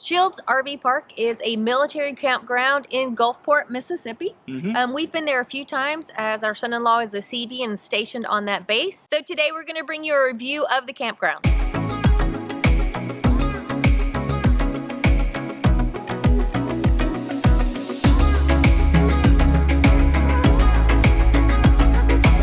Shields RV Park is a military campground in Gulfport, Mississippi. We've been there a few times as our son-in-law is a CV and stationed on that base. So today we're going to bring you a review of the campground.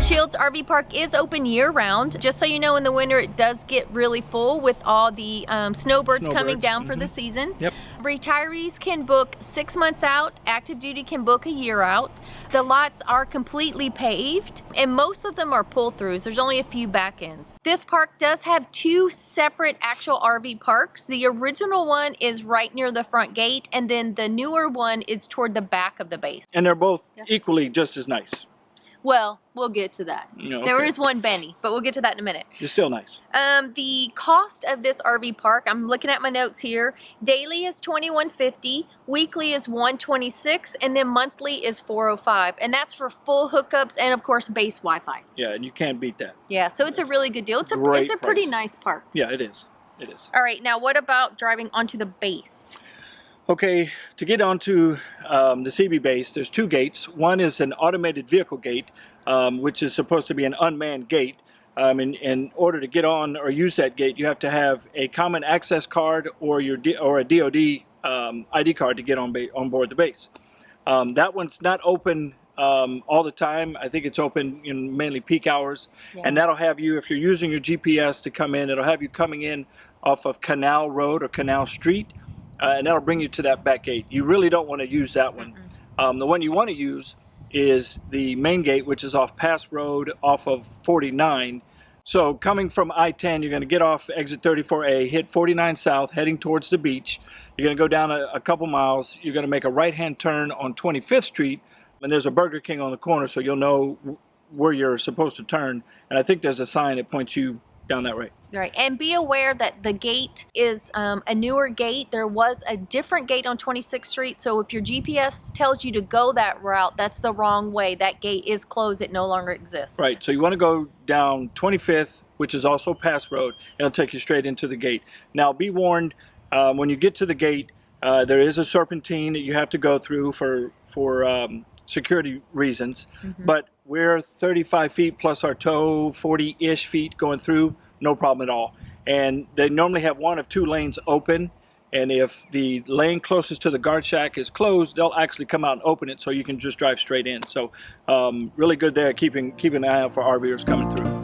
Shields RV Park is open year-round. Just so you know, in the winter it does get really full with all the snowbirds coming down for the season. Retirees can book 6 months out. Active duty can book a year out. The lots are completely paved and most of them are pull-throughs. There's only a few back ends. This park does have 2 separate actual RV parks. The original one is right near the front gate and then the newer one is toward the back of the base. And they're both equally just as nice. Well, we'll get to that. There is one Benny, but we'll get to that in a minute. It's still nice. The cost of this RV park, I'm looking at my notes here. Daily is $21.50, weekly is $126, and then monthly is $405. And that's for full hookups and, of course, base Wi-Fi. Yeah, and you can't beat that. Yeah, so it's a really good deal. It's a pretty nice park. Yeah, it is. It is. All right, now what about driving onto the base? Okay, to get onto the CB base, there's 2 gates. One is an automated vehicle gate, which is supposed to be an unmanned gate. In order to get on or use that gate, you have to have a common access card or a DoD ID card to get on board the base. That one's not open all the time. I think it's open in mainly peak hours, and that'll have you, if you're using your GPS to come in, it'll have you coming in off of Canal Road or Canal Street. And that'll bring you to that back gate. You really don't want to use that one. The one you want to use is the main gate, which is off Pass Road off of 49. So coming from I-10, you're going to get off exit 34A, hit 49 South, heading towards the beach. You're going to go down a couple miles. You're going to make a right-hand turn on 25th Street, and there's a Burger King on the corner, so you'll know where you're supposed to turn. And I think there's a sign that points you down that way. Right, and be aware that the gate is a newer gate. There was a different gate on 26th Street, so if your GPS tells you to go that route, that's the wrong way. That gate is closed, it no longer exists. Right, so you want to go down 25th, which is also Pass Road, and it'll take you straight into the gate. Now be warned, when you get to the gate, there is a serpentine that you have to go through for security reasons, but we're 35 feet plus our tow, 40-ish feet going through, no problem at all. And they normally have 1 of 2 lanes open, and if the lane closest to the guard shack is closed, they'll actually come out and open it so you can just drive straight in. So really good there, keeping an eye out for RVers coming through.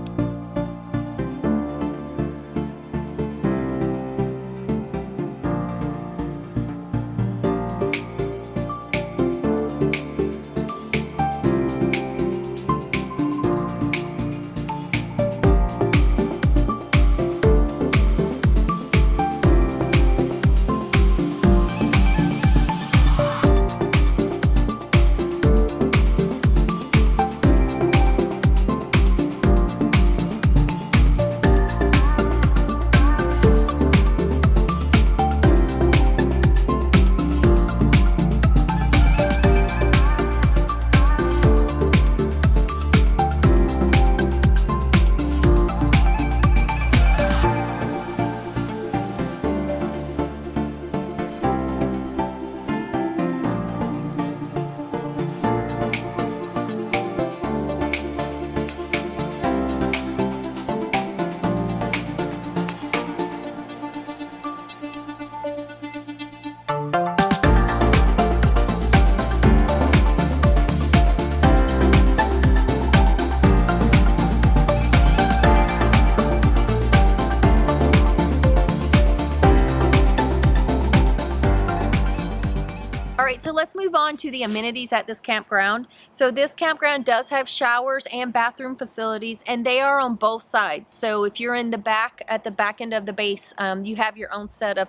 So let's move on to the amenities at this campground. So this campground does have showers and bathroom facilities, and they are on both sides. So if you're in the back, at the back end of the base, you have your own set of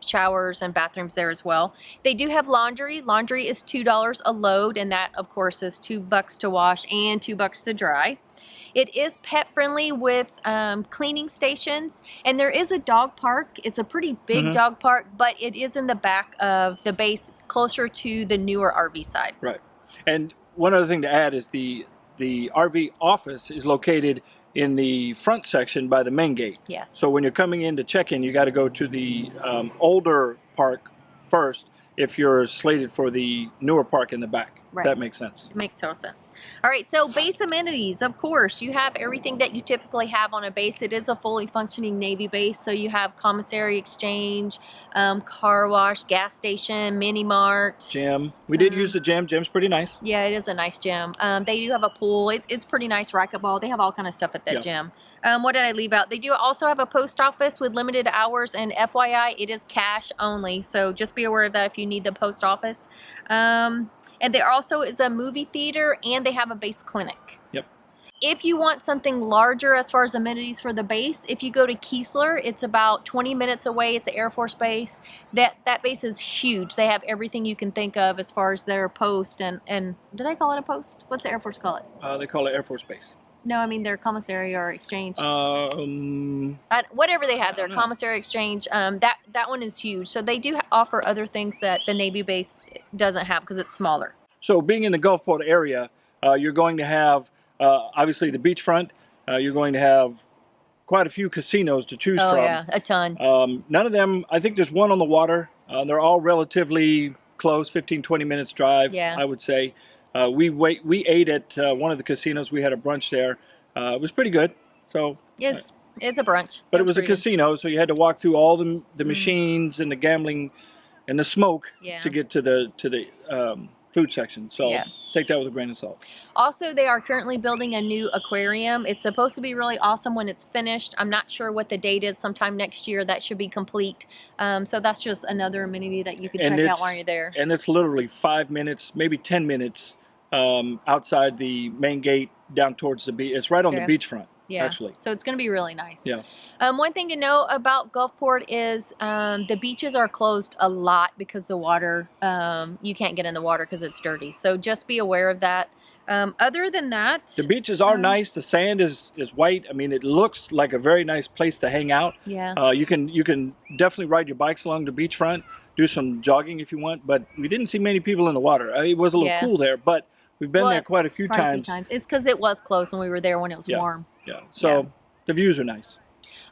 showers and bathrooms there as well. They do have laundry. Laundry is $2 a load, and that of course is $2 to wash and $2 to dry. It is pet friendly with cleaning stations, and there is a dog park. It's a pretty big dog park, but it is in the back of the base, closer to the newer RV side. Right. And one other thing to add is the RV office is located in the front section by the main gate. Yes. So when you're coming in to check in, you got to go to the older park first if you're slated for the newer park in the back. Right. That makes sense. It makes total sense. All right, so base amenities, of course, you have everything that you typically have on a base. It is a fully functioning Navy base, so you have commissary exchange, car wash, gas station, mini mart. Gym. We did use the gym. Gym's pretty nice. Yeah, it is a nice gym. They do have a pool. It's pretty nice racquetball. They have all kind of stuff at that gym. What did I leave out? They do also have a post office with limited hours, and FYI, it is cash only, so just be aware of that if you need the post office. And there also is a movie theater, and they have a base clinic. Yep. If you want something larger as far as amenities for the base, if you go to Keesler, it's about 20 minutes away. It's an Air Force base. That base is huge. They have everything you can think of as far as their post and do they call it a post? What's the Air Force call it? They call it Air Force Base. No, I mean their commissary or exchange. Whatever they have, their commissary exchange. That one is huge. So they do offer other things that the Navy base doesn't have because it's smaller. So being in the Gulfport area, you're going to have obviously the beachfront. You're going to have quite a few casinos to choose from. Oh yeah, a ton. None of them. I think there's one on the water. They're all relatively close, 15-20 minutes drive. Yeah. I would say. We ate at one of the casinos. We had a brunch there. It was pretty good. So yes, it's a brunch. But it was a casino, so you had to walk through all the machines and the gambling and the smoke to get to the food section. So take that with a grain of salt. Also, they are currently building a new aquarium. It's supposed to be really awesome when it's finished. I'm not sure what the date is. Sometime next year that should be complete. So that's just another amenity that you can check out while you're there. And it's literally 5 minutes, maybe 10 minutes outside the main gate down towards the beach. It's right on the beachfront. Yeah, actually. So it's going to be really nice. Yeah. One thing to know about Gulfport is the beaches are closed a lot because the water, you can't get in the water because it's dirty. So just be aware of that. Other than that, the beaches are nice. The sand is white. I mean, it looks like a very nice place to hang out. Yeah. You can definitely ride your bikes along the beachfront, do some jogging if you want. But we didn't see many people in the water. It was a little cool there, but we've been there quite a few times. It's because it was closed when we were there when it was warm. Yeah. So the views are nice.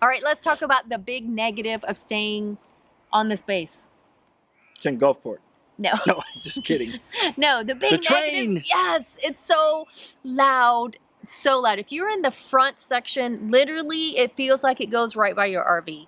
All right, let's talk about the big negative of staying on this base. It's in Gulfport. No. No, just kidding. No, the big train. Negative, yes, it's so loud. So loud. If you're in the front section, literally it feels like it goes right by your RV.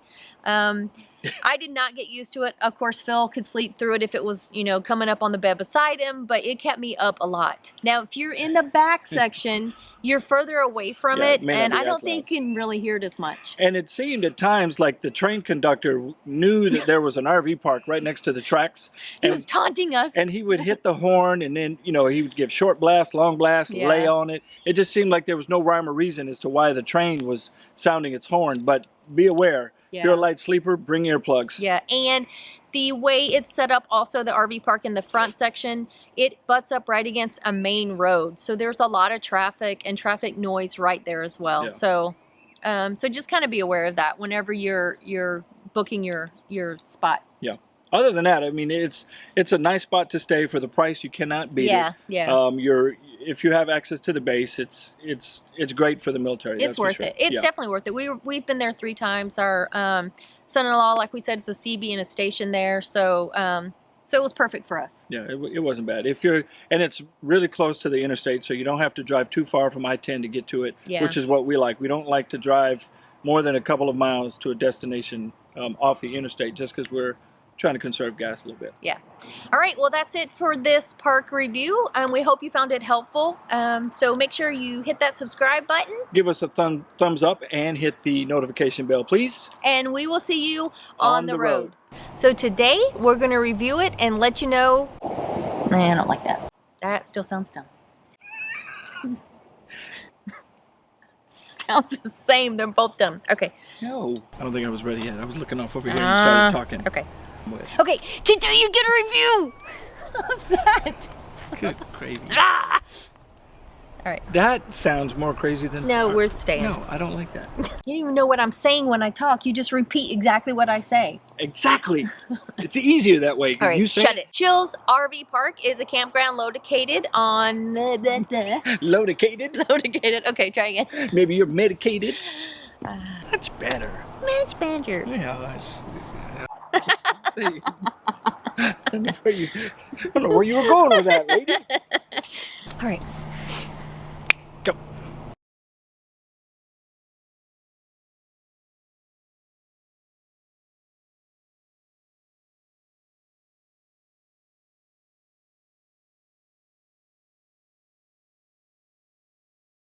I did not get used to it. Of course, Phil could sleep through it if it was, coming up on the bed beside him, but it kept me up a lot. Now, if you're in the back section, you're further away from it, and I don't think you can really hear it as much. And it seemed at times like the train conductor knew that there was an RV park right next to the tracks. He was taunting us. And he would hit the horn, and then, he would give short blast, long blast, lay on it. It just seemed like there was no rhyme or reason as to why the train was sounding its horn, but be aware. If you're a light sleeper, bring earplugs. Yeah, and the way it's set up also, the RV park in the front section, it butts up right against a main road. So there's a lot of traffic and traffic noise right there as well. Yeah. So just kind of be aware of that whenever you're booking your spot. Yeah. Other than that, I mean, it's a nice spot to stay for the price. You cannot beat it. Yeah. If you have access to the base, it's great for the military. It's worth it. It's definitely worth it. We've been there 3 times. Our son-in-law, like we said, it's a CB and a station there, so it was perfect for us. Yeah, it wasn't bad. And it's really close to the interstate, so you don't have to drive too far from I-10 to get to it, which is what we like. We don't like to drive more than a couple of miles to a destination off the interstate, just because we're trying to conserve gas a little bit. Yeah. All right. Well, that's it for this park review. We hope you found it helpful. So make sure you hit that subscribe button. Give us a thumbs up and hit the notification bell, please. And we will see you on the road. So today we're going to review it and let you know. I don't like that. That still sounds dumb. Sounds the same. They're both dumb. Okay. No. I don't think I was ready yet. I was looking off over here and you started talking. Okay. Okay, today you get a review. How's that? Good gravy. All right. That sounds more crazy than... No, we're staying. No, I don't like that. You don't even know what I'm saying when I talk. You just repeat exactly what I say. Exactly. It's easier that way. All right, You say shut it. Chills RV Park is a campground located on... Located. Located. Okay, try again. Maybe you're medicated. That's better. Much better. Yeah. See, I don't know where you were going with that, lady. All right.